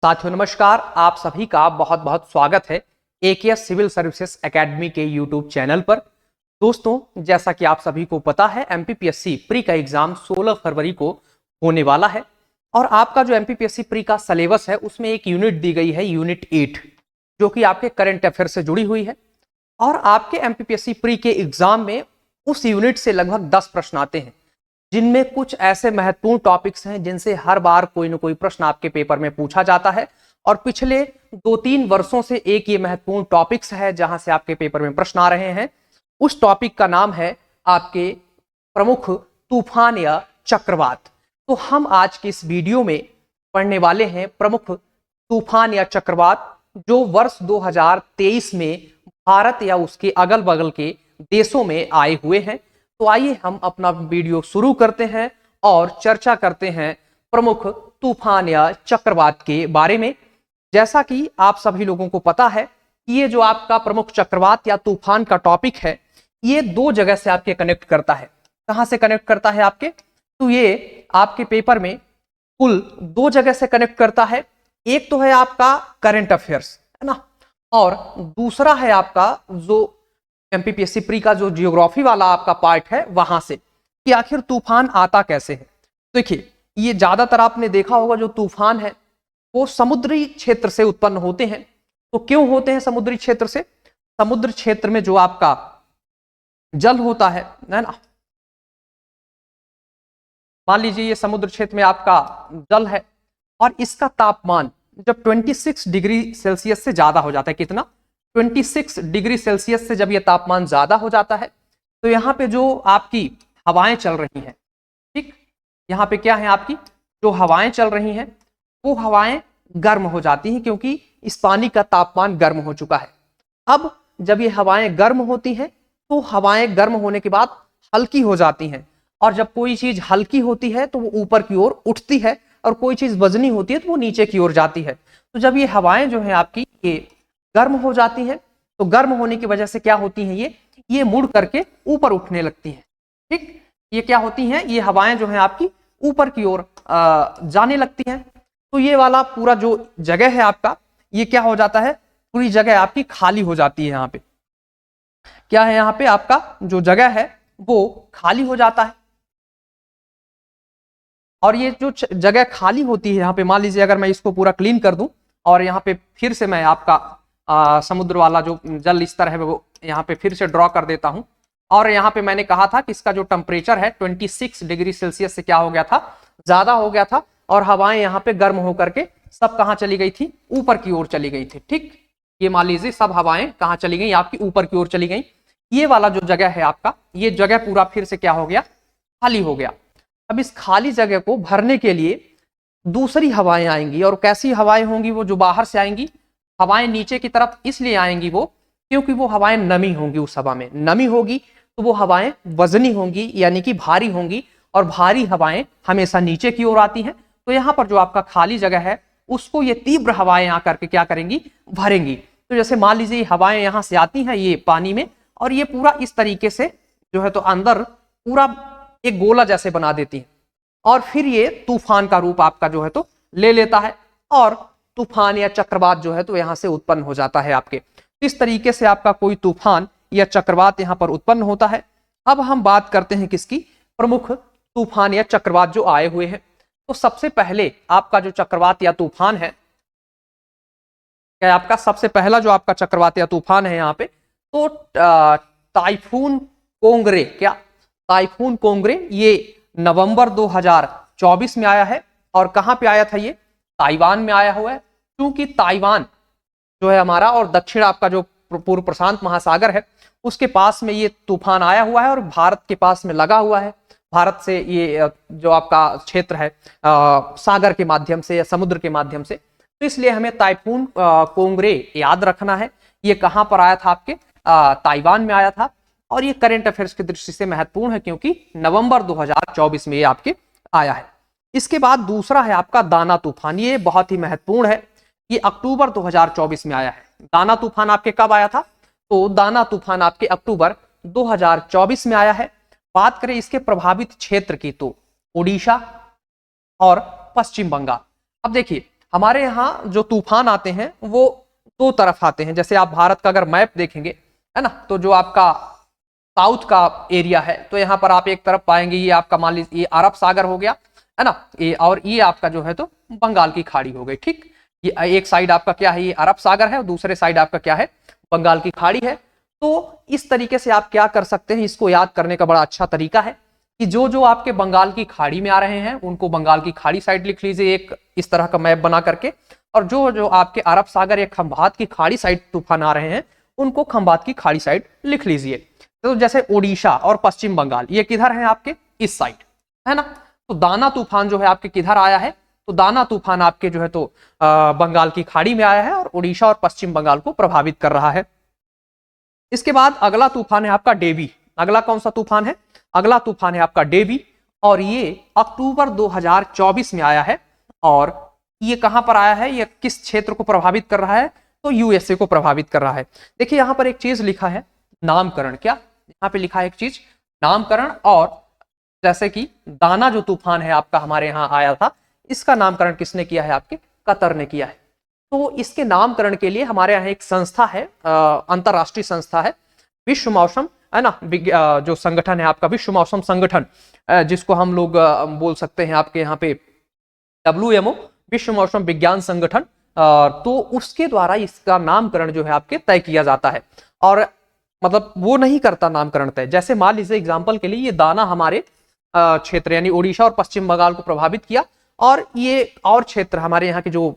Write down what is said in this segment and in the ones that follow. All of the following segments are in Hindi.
साथियों नमस्कार, आप सभी का बहुत बहुत स्वागत है एकेएस सिविल सर्विसेज एकेडमी के यूट्यूब चैनल पर। दोस्तों, जैसा कि आप सभी को पता है, एमपीपीएससी प्री का एग्जाम 16 फरवरी को होने वाला है और आपका जो एमपीपीएससी प्री का सिलेबस है उसमें एक यूनिट दी गई है, यूनिट 8, जो कि आपके करंट अफेयर से जुड़ी हुई है। और आपके एमपीपीएससी प्री के एग्जाम में उस यूनिट से लगभग 10 प्रश्न आते हैं, जिनमें कुछ ऐसे महत्वपूर्ण टॉपिक्स हैं जिनसे हर बार कोई ना कोई प्रश्न आपके पेपर में पूछा जाता है। और पिछले 2-3 वर्षों से एक ये महत्वपूर्ण टॉपिक्स है जहां से आपके पेपर में प्रश्न आ रहे हैं। उस टॉपिक का नाम है आपके प्रमुख तूफान या चक्रवात। तो हम आज की इस वीडियो में पढ़ने वाले हैं प्रमुख तूफान या चक्रवात जो वर्ष 2023 में भारत या उसके अगल बगल के देशों में आए हुए हैं। तो आइए हम अपना वीडियो शुरू करते हैं और चर्चा करते हैं प्रमुख तूफान या चक्रवात के बारे में। जैसा कि आप सभी लोगों को पता है कि ये जो आपका प्रमुख चक्रवात या तूफान का टॉपिक है, ये 2 जगह से आपके कनेक्ट करता है। कहां से कनेक्ट करता है आपके? तो ये आपके पेपर में कुल 2 जगह से कनेक्ट करता है। एक तो है आपका करंट अफेयर्स, है ना, और दूसरा है आपका जो एमपीपीएससी प्री का जो जियोग्राफी वाला आपका पार्ट है, वहां से कि आखिर तूफान आता कैसे है। देखिए, ये ज्यादातर आपने देखा होगा जो तूफान है वो समुद्री क्षेत्र से उत्पन्न होते हैं। तो क्यों होते हैं समुद्री क्षेत्र से? समुद्र क्षेत्र में जो आपका जल होता है ना, मान लीजिए ये समुद्र क्षेत्र में आपका जल है और इसका तापमान जब 26 डिग्री सेल्सियस से ज्यादा हो जाता है, कितना? 26 डिग्री सेल्सियस से जब यह तापमान ज्यादा हो जाता है तो यहाँ पे जो आपकी हवाएं चल रही हैं, ठीक, यहाँ पे क्या है, आपकी जो हवाएं चल रही हैं वो हवाएं गर्म हो जाती हैं क्योंकि इस पानी का तापमान गर्म हो चुका है। अब जब ये हवाएं गर्म होती हैं तो हवाएं गर्म होने के बाद हल्की हो जाती हैं, और जब कोई चीज हल्की होती है तो वो ऊपर की ओर उठती है और कोई चीज वजनी होती है तो वो नीचे की ओर जाती है। तो जब ये हवाएं जो है आपकी ये गर्म हो जाती हैं तो गर्म होने की वजह से क्या होती हैं, ये मुड़ करके ऊपर उठने लगती हैं। ठीक, ये क्या होती हैं, ये हवाएं जो हैं आपकी ऊपर की ओर जाने लगती हैं। तो ये वाला पूरा जो जगह है आपका, ये क्या हो जाता है, पूरी जगह आपकी खाली हो जाती है। यहाँ पे क्या है, यहाँ पे आपका जो जगह है वो खाली हो जाता है। और ये जो जगह खाली होती है यहाँ पे, मान लीजिए अगर मैं इसको पूरा क्लीन कर दूं और यहाँ पे फिर से मैं आपका समुद्र वाला जो जल स्तर है वो यहाँ पे फिर से ड्रॉ कर देता हूं। और यहाँ पे मैंने कहा था कि इसका जो टेम्परेचर है 26 डिग्री सेल्सियस से क्या हो गया था, ज्यादा हो गया था, और हवाएं यहाँ पे गर्म होकर के सब कहाँ चली गई थी, ऊपर की ओर चली गई थी। ठीक, ये मान लीजिए सब हवाएं कहाँ चली गई, आपकी ऊपर की ओर चली गई। ये वाला जो जगह है आपका, ये जगह पूरा फिर से क्या हो गया, खाली हो गया। अब इस खाली जगह को भरने के लिए दूसरी हवाएं आएंगी, और कैसी हवाएं होंगी, वो जो बाहर से आएंगी हवाएं नीचे की तरफ इसलिए आएंगी वो, क्योंकि वो हवाएं नमी होंगी, उस हवा में नमी होगी तो वो हवाएं वजनी होंगी यानी कि भारी होंगी, और भारी हवाएं हमेशा नीचे की ओर आती हैं। तो यहाँ पर जो आपका खाली जगह है उसको ये तीव्र हवाएं आकर के क्या करेंगी, भरेंगी। तो जैसे मान लीजिए हवाएं यहाँ से आती हैं ये पानी में, और ये पूरा इस तरीके से जो है तो अंदर पूरा एक गोला जैसे बना देती है, और फिर ये तूफान का रूप आपका जो है तो ले लेता है, और तूफान या चक्रवात जो है तो यहां से उत्पन्न हो जाता है आपके। इस तरीके से आपका कोई तूफान या चक्रवात यहां पर उत्पन्न होता है। अब हम बात करते हैं किसकी, प्रमुख तूफान या चक्रवात जो आए हुए हैं। तो सबसे पहले आपका जो चक्रवात या तूफान है, क्या आपका सबसे पहला जो आपका चक्रवात या तूफान है यहाँ पे, तो टाइफून कोंगरे, क्या टाइफून कोंगरे, ये नवंबर 2024 में आया है। और कहां पे आया था, ये ताइवान में आया हुआ है। क्योंकि ताइवान जो है हमारा और दक्षिण आपका जो पूर्व प्रशांत महासागर है उसके पास में ये तूफान आया हुआ है, और भारत के पास में लगा हुआ है। भारत से ये जो आपका क्षेत्र है सागर के माध्यम से या समुद्र के माध्यम से, तो इसलिए हमें टाइफून कोंगरे याद रखना है। ये कहां पर आया था, आपके ताइवान में आया था, और ये करंट अफेयर्स की दृष्टि से महत्वपूर्ण है क्योंकि नवंबर 2024 में ये आपके आया है। इसके बाद दूसरा है आपका दाना तूफान, ये बहुत ही महत्वपूर्ण है, ये अक्टूबर 2024 में आया है। दाना तूफान आपके कब आया था, तो दाना तूफान आपके अक्टूबर 2024 में आया है। बात करें इसके प्रभावित क्षेत्र की तो उड़ीसा और पश्चिम बंगाल। अब देखिए, हमारे यहाँ जो तूफान आते हैं वो दो तरफ आते हैं। जैसे आप भारत का अगर मैप देखेंगे, है ना, तो जो आपका साउथ का एरिया है, तो यहाँ पर आप एक तरफ पाएंगे ये आपका मान लीजिए ये अरब सागर हो गया, है ना, ये, और ये आपका जो है तो बंगाल की खाड़ी हो गई। ठीक, ये एक साइड आपका क्या है, ये अरब सागर है, और दूसरे साइड आपका क्या है, बंगाल की खाड़ी है। तो इस तरीके से आप क्या कर सकते हैं, इसको याद करने का बड़ा अच्छा तरीका है कि जो जो आपके बंगाल की खाड़ी में आ रहे हैं उनको बंगाल की खाड़ी साइड लिख लीजिए एक इस तरह का मैप बना करके, और जो जो आपके अरब सागर या खंभात की खाड़ी साइड तूफान आ रहे हैं उनको खंभात की खाड़ी साइड लिख लीजिए। तो जैसे ओडिशा और पश्चिम बंगाल ये किधर है, आपके इस साइड, है ना। तो दाना तूफान जो है आपके किधर आया है, तो दाना तूफान आपके जो है तो बंगाल की खाड़ी में आया है और उड़ीसा और पश्चिम बंगाल को प्रभावित कर रहा है। इसके बाद अगला तूफान है आपका डेवी। अगला कौन सा तूफान है, अगला तूफान है आपका डेवी, और ये अक्टूबर 2024 में आया है। और ये कहां पर आया है, ये किस क्षेत्र को प्रभावित कर रहा है, तो यूएसए को प्रभावित कर रहा है। देखिए यहां पर एक चीज लिखा है नामकरण, क्या यहाँ पे लिखा है एक चीज नामकरण, और जैसे कि दाना जो तूफान है आपका हमारे यहाँ आया था, इसका नामकरण किसने किया है, आपके कतर ने किया है। तो इसके नामकरण के लिए हमारे यहाँ एक संस्था है, अंतरराष्ट्रीय संस्था है, विश्व मौसम, है ना, जो संगठन है आपका विश्व मौसम संगठन, जिसको हम लोग बोल सकते हैं आपके यहाँ पे WMO, विश्व मौसम विज्ञान संगठन। तो उसके द्वारा इसका नामकरण जो है आपके तय किया जाता है, और मतलब वो नहीं करता नामकरण तय। जैसे मान लीजिए एग्जाम्पल के लिए ये दाना हमारे क्षेत्र यानी ओडिशा और पश्चिम बंगाल को प्रभावित किया, और ये और क्षेत्र हमारे यहाँ के जो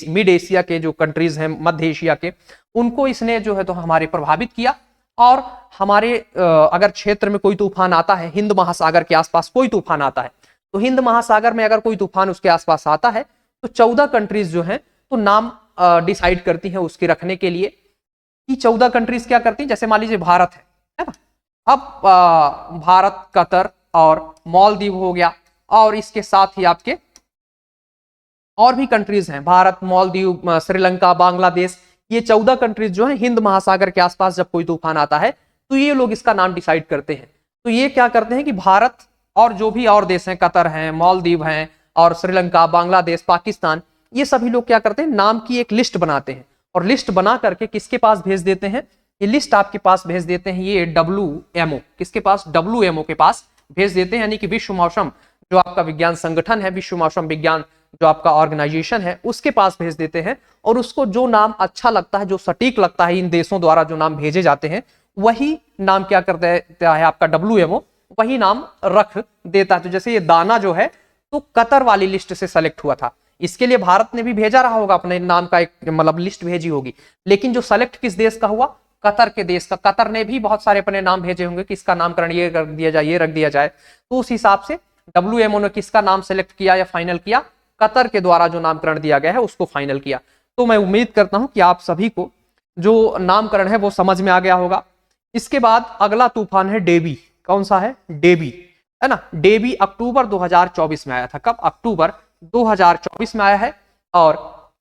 मिड एशिया के जो कंट्रीज हैं, मध्य एशिया के, उनको इसने जो है तो हमारे प्रभावित किया। और हमारे अगर क्षेत्र में कोई तूफान आता है, हिंद महासागर के आसपास कोई तूफान आता है, तो हिंद महासागर में अगर कोई तूफान उसके आसपास आता है तो 14 कंट्रीज जो हैं तो नाम डिसाइड करती हैं उसके रखने के लिए कि 14 कंट्रीज क्या करती हैं। जैसे मान लीजिए भारत है ना, अब भारत, कतर और मालदीव हो गया, और इसके साथ ही आपके और भी कंट्रीज हैं, भारत, मालदीव, श्रीलंका, बांग्लादेश, ये 14 कंट्रीज जो है हिंद महासागर के आसपास जब कोई तूफान आता है तो ये लोग इसका नाम डिसाइड करते हैं। तो ये क्या करते हैं कि भारत और जो भी और देश हैं, कतर हैं, मालदीव हैं और श्रीलंका, बांग्लादेश, पाकिस्तान, ये सभी लोग क्या करते हैं, नाम की एक लिस्ट बनाते हैं, और लिस्ट बना करके किसके पास भेज देते हैं, ये लिस्ट आपके पास भेज देते हैं, ये WMO, किसके पास, WMO के पास भेज देते हैं, यानी कि विश्व मौसम जो आपका विज्ञान संगठन है, विश्व मौसम विज्ञान जो आपका ऑर्गेनाइजेशन है, उसके पास भेज देते हैं। और उसको जो नाम अच्छा लगता है, जो सटीक लगता है, इन देशों द्वारा जो नाम भेजे जाते हैं वही नाम क्या कर देता है आपका WMO, वही नाम रख देता है। तो जैसे ये दाना जो है तो कतर वाली लिस्ट से सेलेक्ट हुआ था, इसके लिए भारत ने भी भेजा रहा होगा अपने नाम का एक मतलब लिस्ट भेजी होगी, लेकिन जो सेलेक्ट किस देश का हुआ, कतर के देश का। कतर ने भी बहुत सारे अपने नाम भेजे होंगे कि इसका नामकरण ये कर दिया जाए, ये रख दिया जाए। तो उस हिसाब से WMO ने किसका नाम सेलेक्ट किया या फाइनल किया, कतर के द्वारा जो नामकरण दिया गया है उसको फाइनल किया। तो मैं उम्मीद करता हूं कि आप सभी को जो नामकरण है वो समझ में आ गया होगा। इसके बाद अगला तूफान है डेवी। कौन सा है, डेवी, है ना। डेवी अक्टूबर 2024 में आया था। कब, अक्टूबर 2024 में आया है, और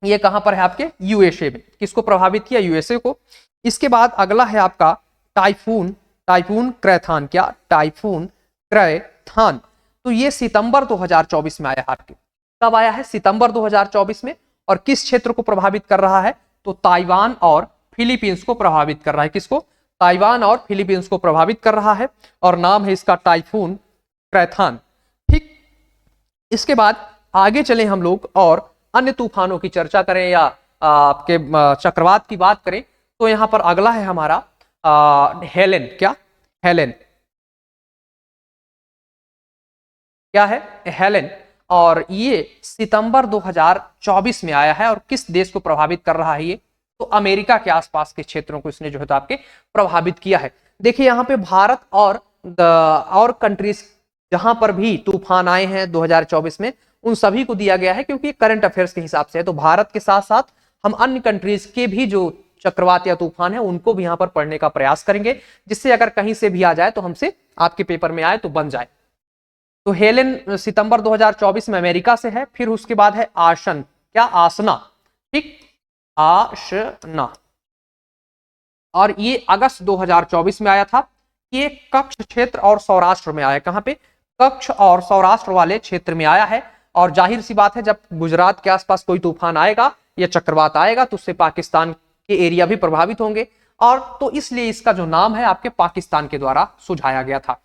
ये कहां पर है आपके यूएसए में। किसको प्रभावित किया, यूएसए को। इसके बाद अगला है आपका टाइफून, टाइफून क्रैथान, क्या, टाइफून क्रैथान। तो ये सितंबर 2024 में आया है आपके। कब आया है, सितंबर 2024 में। और किस क्षेत्र को प्रभावित कर रहा है, तो ताइवान और फिलीपींस को प्रभावित कर रहा है। किसको, ताइवान और फिलीपींस को प्रभावित कर रहा है, और नाम है इसका टाइफून क्रैथान। ठीक, इसके बाद आगे चले हम लोग और अन्य तूफानों की चर्चा करें या आपके चक्रवात की बात करें, तो यहां पर अगला है हमारा हेलेन। क्या, हेलेन, क्या है, हेलेन। और ये सितंबर 2024 में आया है, और किस देश को प्रभावित कर रहा है ये, तो अमेरिका के आसपास के क्षेत्रों को इसने जो है तो आपके प्रभावित किया है। देखिए यहाँ पे भारत और कंट्रीज जहां पर भी तूफान आए हैं 2024 में, उन सभी को दिया गया है, क्योंकि करंट अफेयर्स के हिसाब से है। तो भारत के साथ साथ हम अन्य कंट्रीज के भी जो चक्रवात या तूफान है उनको भी यहां पर पढ़ने का प्रयास करेंगे, जिससे अगर कहीं से भी आ जाए तो हमसे आपके पेपर में आए तो बन जाए। तो हेलेन सितंबर 2024 में अमेरिका से है। फिर उसके बाद है आसन, क्या, आसना, ठीक, आसना, और ये अगस्त 2024 में आया था। ये कच्छ क्षेत्र और सौराष्ट्र में आया। कहां पे, कच्छ और सौराष्ट्र वाले क्षेत्र में आया है, और जाहिर सी बात है जब गुजरात के आसपास कोई तूफान आएगा या चक्रवात आएगा तो उससे पाकिस्तान के एरिया भी प्रभावित होंगे, और तो इसलिए इसका जो नाम है आपके पाकिस्तान के द्वारा सुझाया गया था।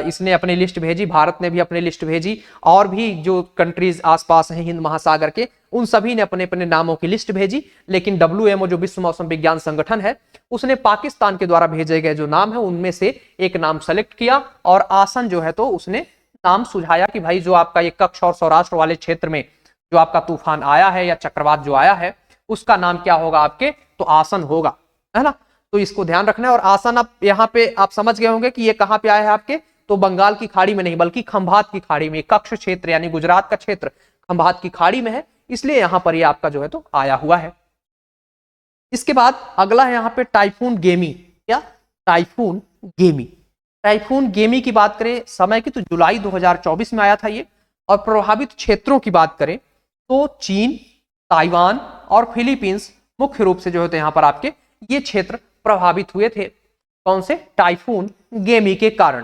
इसने अपनी लिस्ट भेजी, भारत ने भी अपनी लिस्ट भेजी, और भी जो कंट्रीज आसपास हैं हिंद महासागर के उन सभी ने अपने अपने नामों की लिस्ट भेजी, लेकिन WMO जो विश्व मौसम विज्ञान संगठन है उसने पाकिस्तान के द्वारा भेजे गए जो नाम है उनमें से एक नाम सेलेक्ट किया, और आसन जो है तो उसने नाम सुझाया कि भाई जो आपका ये कच्छ और सौराष्ट्र वाले क्षेत्र में जो आपका तूफान आया है या चक्रवात जो आया है उसका नाम क्या होगा आपके, तो आसन होगा, है ना। तो इसको ध्यान रखना है। और आसन आप यहाँ पे आप समझ गए होंगे कि ये कहाँ पे आया है आपके, तो बंगाल की खाड़ी में नहीं बल्कि खंभात की खाड़ी में, कच्छ क्षेत्र यानी गुजरात का क्षेत्र खंभात की खाड़ी में है, इसलिए यहां पर ये आपका जो है तो आया हुआ है। इसके बाद अगला है यहाँ पे टाइफून गेमी। क्या? टाइफून गेमी। टाइफून गेमी की बात करें समय की तो जुलाई 2024 में आया था ये, और प्रभावित क्षेत्रों की बात करें तो चीन, ताइवान और फिलीपींस मुख्य रूप से जो है तो यहाँ पर आपके ये क्षेत्र प्रभावित हुए थे। कौन से? टाइफून गेमी के कारण।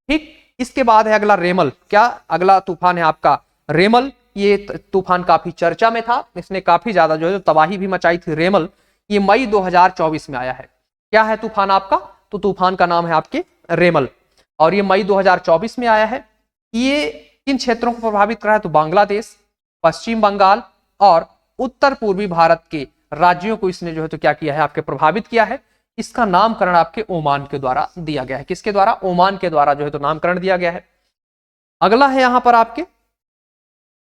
ठीक, इसके बाद है अगला रेमल। क्या? अगला तूफान है आपका रेमल। ये तूफान काफी चर्चा में था, इसने काफी ज्यादा जो है तबाही भी मचाई थी। रेमल ये मई 2024 में आया है। क्या है तूफान आपका? तो तूफान का नाम है आपके रेमल, और ये मई 2024 में आया है। ये किन क्षेत्रों को प्रभावित कर रहा है? तो बांग्लादेश, पश्चिम बंगाल और उत्तर पूर्वी भारत के राज्यों को इसने जो है तो क्या किया है आपके प्रभावित किया है। इसका नामकरण आपके ओमान के द्वारा दिया गया है। किसके द्वारा? ओमान के द्वारा जो है तो नामकरण दिया गया है। अगला है यहां पर आपके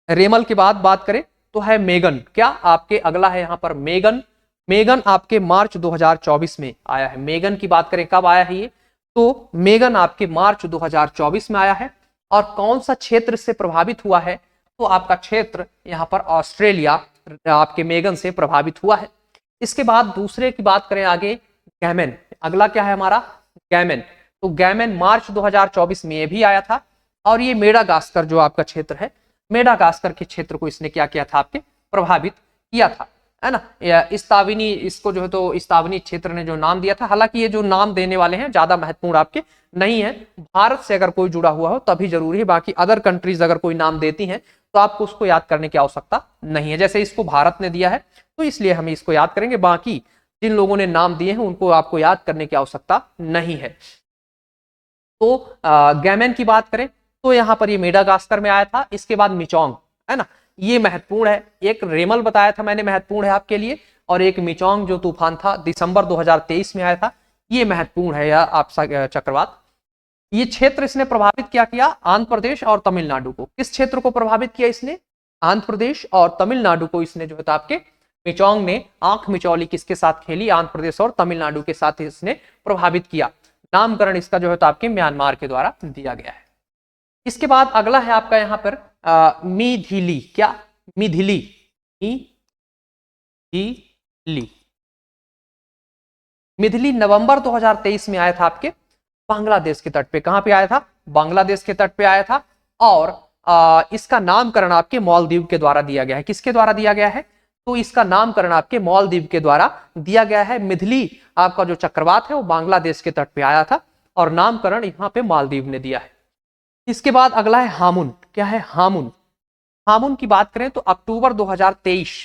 रेमल के बाद बात करें तो है मेगन। क्या? आपके अगला है यहां पर मेगन। मेगन आपके मार्च 2024 में आया है। मेगन की बात करें कब आया है ये, तो मेगन आपके मार्च 2024 में आया है। और कौन सा क्षेत्र से प्रभावित हुआ है? तो आपका क्षेत्र यहां पर ऑस्ट्रेलिया आपके मेगन से प्रभावित हुआ है। इसके बाद दूसरे की बात करें आगे, गैमन। अगला क्या है हमारा? गैमन। तो गैमन मार्च 2024 में भी आया था, और ये मेडागास्कर जो आपका क्षेत्र है, मेडागास्कर के क्षेत्र को इसने क्या किया था आपके प्रभावित किया था, है ना। इस्तावनी, इसको जो है तो इस्तावनी क्षेत्र ने जो नाम दिया था। हालांकि ये जो नाम देने वाले हैं ज्यादा महत्वपूर्ण आपके नहीं है, भारत से अगर कोई जुड़ा हुआ हो तभी जरूरी है, बाकी अदर कंट्रीज अगर कोई नाम देती हैं तो आपको उसको याद करने की आवश्यकता नहीं है। जैसे इसको भारत ने दिया है तो इसलिए हम इसको याद करेंगे, बाकी जिन लोगों ने नाम दिए हैं उनको आपको याद करने की आवश्यकता नहीं है। तो गैमन की बात करें तो यहां पर ये मेडागास्कर में आया था। इसके बाद मिचोंग, है ना, ये महत्वपूर्ण है। एक रेमल बताया था मैंने महत्वपूर्ण है आपके लिए, और एक मिचोंग जो तूफान था दिसंबर 2023 में आया था, ये महत्वपूर्ण है या आप चक्रवात। ये क्षेत्र इसने प्रभावित क्या किया? आंध्र प्रदेश और तमिलनाडु को। किस क्षेत्र को प्रभावित किया इसने? आंध्र प्रदेश और तमिलनाडु को इसने जो है आपके मिचोंग ने आंख मिचौली किसके साथ खेली? आंध्र प्रदेश और तमिलनाडु के साथ इसने प्रभावित किया। नामकरण इसका जो है तो आपके म्यांमार के द्वारा दिया गया है। इसके बाद अगला है आपका यहाँ पर मिथिली। क्या? मिथिली। मिथिली नवंबर 2023 में आया था आपके बांग्लादेश के तट पे। कहां पे आया था? बांग्लादेश के तट पे आया था, और इसका नामकरण आपके मालदीव के द्वारा दिया गया है। किसके द्वारा दिया गया है? तो इसका नामकरण आपके मालदीव के द्वारा दिया गया है। मिथिली आपका जो चक्रवात है वो बांग्लादेश के तट पे आया था, और नामकरण यहाँ पे मालदीव ने दिया है। इसके बाद अगला है हामुन। क्या है? हामुन। हामुन की बात करें तो अक्टूबर 2023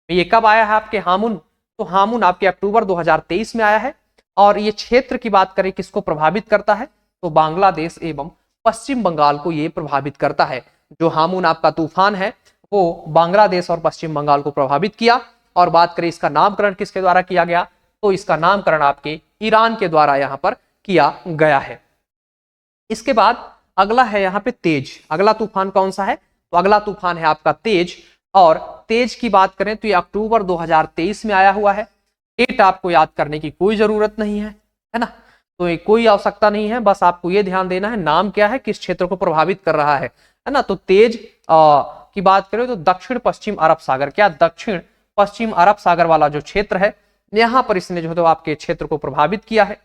में। ये कब आया है आपके हामुन? तो हामुन आपके अक्टूबर 2023 में आया है, और ये क्षेत्र की बात करें किसको प्रभावित करता है? तो बांग्लादेश एवं पश्चिम बंगाल को ये प्रभावित करता है। जो हामुन आपका तूफान है वो बांग्लादेश और पश्चिम बंगाल को प्रभावित किया। और बात करें इसका नामकरण किसके द्वारा किया गया? तो इसका नामकरण आपके ईरान के द्वारा यहां पर किया गया है। इसके बाद अगला है यहाँ पे तेज। अगला तूफान कौन सा है? तो अगला तूफान है आपका तेज, और तेज की बात करें तो ये अक्टूबर 2023 में आया हुआ है। डेट आपको याद करने की कोई जरूरत नहीं है, है ना, तो ये कोई आवश्यकता नहीं है, बस आपको ये ध्यान देना है नाम क्या है, किस क्षेत्र को प्रभावित कर रहा है ना। तो तेज की बात करें तो दक्षिण पश्चिम अरब सागर। क्या? दक्षिण पश्चिम अरब सागर वाला जो क्षेत्र है यहां पर इसने जो है तो आपके क्षेत्र को प्रभावित किया है।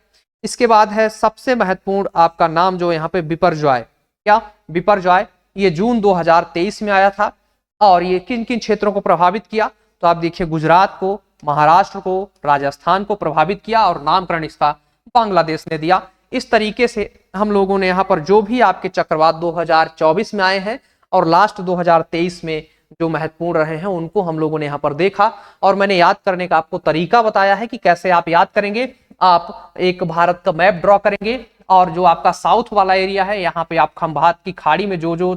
इसके बाद है सबसे महत्वपूर्ण आपका नाम जो यहाँ पे बिपरजॉय। क्या? बिपरजॉय। ये जून 2023 में आया था, और ये किन किन क्षेत्रों को प्रभावित किया? तो आप देखिए गुजरात को, महाराष्ट्र को, राजस्थान को प्रभावित किया, और नामकरण इसका बांग्लादेश ने दिया। इस तरीके से हम लोगों ने यहाँ पर जो भी आपके चक्रवात 2024 में आए हैं और लास्ट 2023 में जो महत्वपूर्ण रहे हैं उनको हम लोगों ने यहाँ पर देखा। और मैंने याद करने का आपको तरीका बताया है कि कैसे आप याद करेंगे। आप एक भारत का मैप ड्रॉ करेंगे और जो आपका साउथ वाला एरिया है यहाँ पे आप खंभात की खाड़ी में जो जो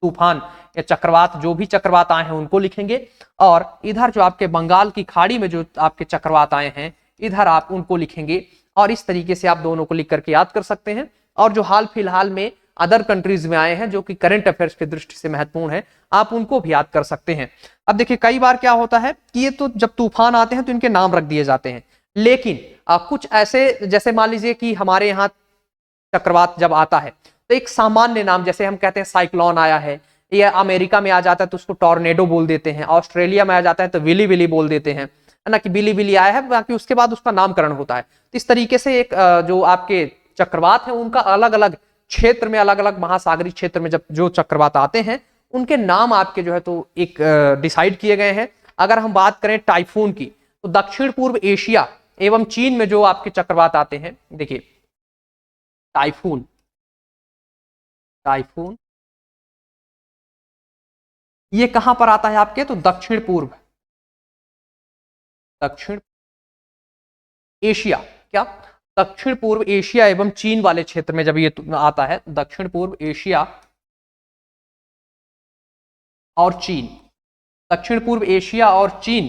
तूफान या चक्रवात जो भी चक्रवात आए हैं उनको लिखेंगे, और इधर जो आपके बंगाल की खाड़ी में जो आपके चक्रवात आए हैं इधर आप उनको लिखेंगे। और इस तरीके से आप दोनों को लिख करके याद कर सकते हैं। और जो हाल फिलहाल में अदर कंट्रीज में आए हैं जो कि करंट अफेयर्स की दृष्टि से महत्वपूर्ण है, आप उनको भी याद कर सकते हैं। अब देखिए कई बार क्या होता है कि ये तो जब तूफान आते हैं तो इनके नाम रख दिए जाते हैं, लेकिन कुछ ऐसे, जैसे मान लीजिए कि हमारे यहाँ चक्रवात जब आता है तो एक सामान्य नाम, जैसे हम कहते हैं साइक्लोन आया है, या अमेरिका में आ जाता है तो उसको टॉर्नेडो बोल देते हैं, ऑस्ट्रेलिया में आ जाता है तो विली विली बोल देते हैं, है ना, कि बिली बिली आया है, बाकी उसके बाद उसका नामकरण होता है। तो इस तरीके से एक जो आपके चक्रवात है उनका अलग अलग क्षेत्र में, अलग अलग महासागरीय क्षेत्र में जब जो चक्रवात आते हैं उनके नाम आपके जो है तो एक डिसाइड किए गए हैं। अगर हम बात करें टाइफून की तो दक्षिण पूर्व एशिया एवं चीन में जो आपके चक्रवात आते हैं, देखिए टाइफून, टाइफून ये कहां पर आता है आपके, तो दक्षिण पूर्व, दक्षिण एशिया, क्या दक्षिण पूर्व एशिया एवं चीन वाले क्षेत्र में जब ये आता है, दक्षिण पूर्व एशिया और चीन, दक्षिण पूर्व एशिया और चीन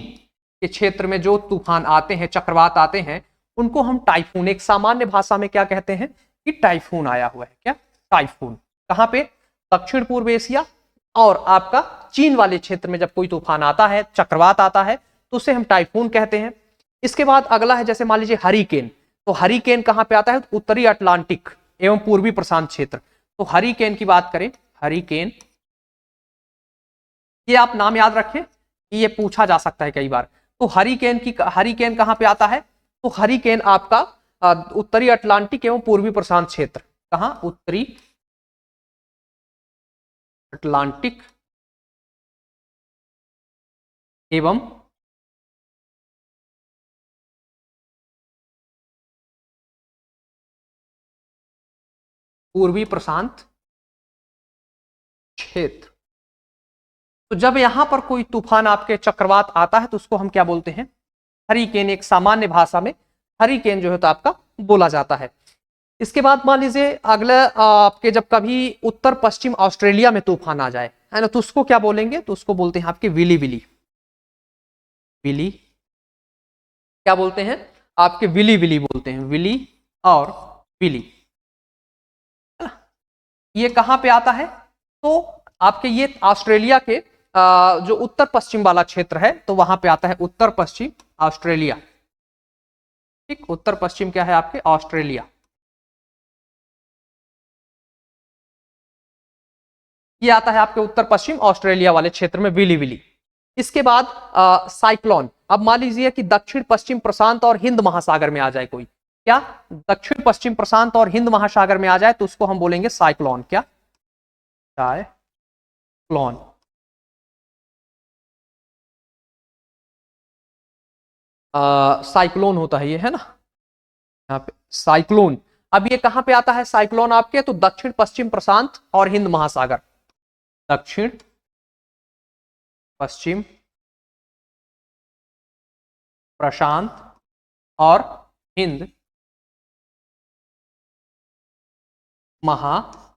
के क्षेत्र में जो तूफान आते हैं, चक्रवात आते हैं, उनको हम टाइफून, एक सामान्य भाषा में क्या कहते हैं कि टाइफून आया हुआ है, क्या टाइफून। कहां पे, दक्षिण पूर्व एशिया और आपका चीन वाले क्षेत्र में जब कोई तूफान आता है, चक्रवात आता है, तो उसे हम टाइफून कहते हैं। इसके बाद अगला है, जैसे मान लीजिए हरिकेन, तो हरिकेन कहां पे आता है, उत्तरी अटलांटिक एवं पूर्वी प्रशांत क्षेत्र। तो हरिकेन की बात करें, हरिकेन, ये आप नाम याद रखें, ये पूछा जा सकता है कई बार। तो हरिकेन कहां पे आता है, तो हरिकेन आपका उत्तरी अटलांटिक एवं पूर्वी प्रशांत क्षेत्र, कहां, उत्तरी अटलांटिक एवं पूर्वी प्रशांत क्षेत्र। तो जब यहां पर कोई तूफान आपके चक्रवात आता है तो उसको हम क्या बोलते हैं, हरिकेन, एक सामान्य भाषा में हरिकेन जो है तो आपका बोला जाता है। इसके बाद मान लीजिए अगला आपके जब कभी उत्तर पश्चिम ऑस्ट्रेलिया में तूफान आ जाए, है ना, तो उसको क्या बोलेंगे, तो उसको बोलते हैं आपके विली विली, विली, क्या बोलते हैं आपके विली विली बोलते हैं, विली और विली। ये कहां पे आता है, तो आपके ये ऑस्ट्रेलिया के जो उत्तर पश्चिम वाला क्षेत्र है तो वहां पे आता है उत्तर पश्चिम ऑस्ट्रेलिया, ठीक, उत्तर पश्चिम क्या है आपके ऑस्ट्रेलिया, ये आता है आपके उत्तर पश्चिम ऑस्ट्रेलिया वाले क्षेत्र में विली विली। इसके बाद साइक्लोन, अब मान लीजिए कि दक्षिण पश्चिम प्रशांत और हिंद महासागर में आ जाए कोई, क्या दक्षिण पश्चिम प्रशांत और हिंद महासागर में आ जाए तो उसको हम बोलेंगे साइक्लोन, क्या साइक्लोन। साइक्लोन होता है ये, है ना, यहाँ पे साइक्लोन। अब ये कहां पे आता है साइक्लोन आपके, तो दक्षिण पश्चिम प्रशांत और हिंद महासागर, दक्षिण पश्चिम प्रशांत और हिंद महासागर,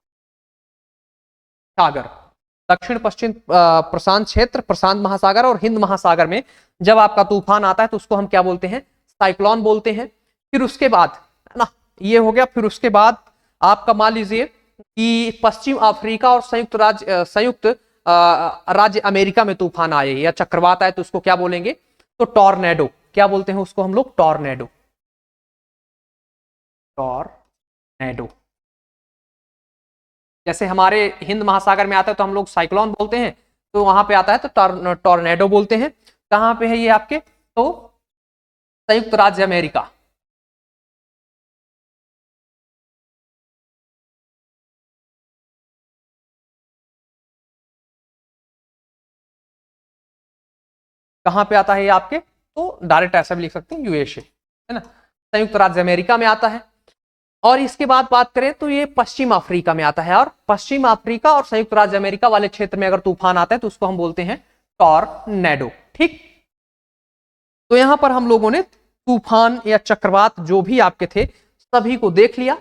दक्षिण पश्चिम प्रशांत क्षेत्र, प्रशांत महासागर और हिंद महासागर में जब आपका तूफान आता है तो उसको हम क्या बोलते हैं, साइक्लोन बोलते हैं। फिर उसके बाद, है ना, ये हो गया। फिर उसके बाद आपका मान लीजिए कि पश्चिम अफ्रीका और संयुक्त राज्य अमेरिका में तूफान आए या चक्रवात आए तो उसको क्या बोलेंगे, तो टॉर्नेडो, क्या बोलते हैं उसको हम लोग, टॉर्नेडो, टॉर्नेडो। जैसे हमारे हिंद महासागर में आता है तो हम लोग साइक्लोन बोलते हैं, तो वहां पे आता है तो टॉर्नेडो बोलते हैं। कहां पे है ये आपके, तो संयुक्त राज्य अमेरिका, कहां पे आता है ये आपके, तो डायरेक्ट ऐसा भी लिख सकते हैं यूएसए, है ना, संयुक्त राज्य अमेरिका में आता है। और इसके बाद बात करें तो ये पश्चिम अफ्रीका में आता है, और पश्चिम अफ्रीका और संयुक्त राज्य अमेरिका वाले क्षेत्र में अगर तूफान आता है तो उसको हम बोलते हैं टॉर्नेडो। ठीक, तो यहां पर हम लोगों ने तूफान या चक्रवात जो भी आपके थे सभी को देख लिया।